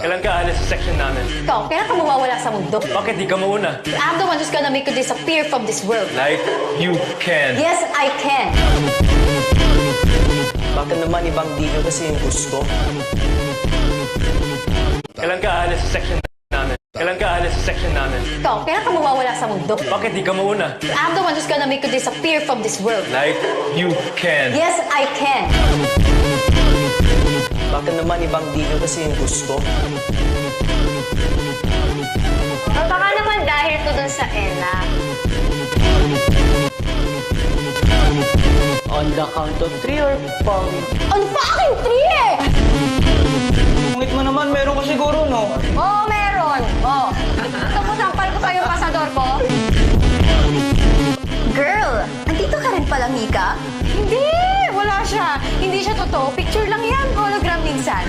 Kailan ka alis sa section namin? Ikaw, kailan ka mawawala sa mundo? Bakit di ka mauna? I'm the one who's gonna make you disappear from this world. Like, you can. Yes, I can. Bakit naman ibang di nyo kasi yung gusto? Kailan ka alis sa section namin? Kailan ka alis sa section namin? Ikaw, kailan ka mawawala sa mundo? Bakit di ka mauna? I'm the one who's gonna make you disappear from this world. Like, you can. Yes, I can. Bakit naman ibang di nyo kasi yung gusto? Baka naman dahil to dun sa Ella. On the count of 3 or pang... On fucking 3 eh! Pangit mo naman, meron ko siguro, no? Oo, meron. Oo. Gusto mo sampal ko sa'yo yung pasador ko? Girl, andito ka rin pala, Mika? Hindi! Wala siya. Hindi siya totoo. Picture lang yan. Hologram minsan.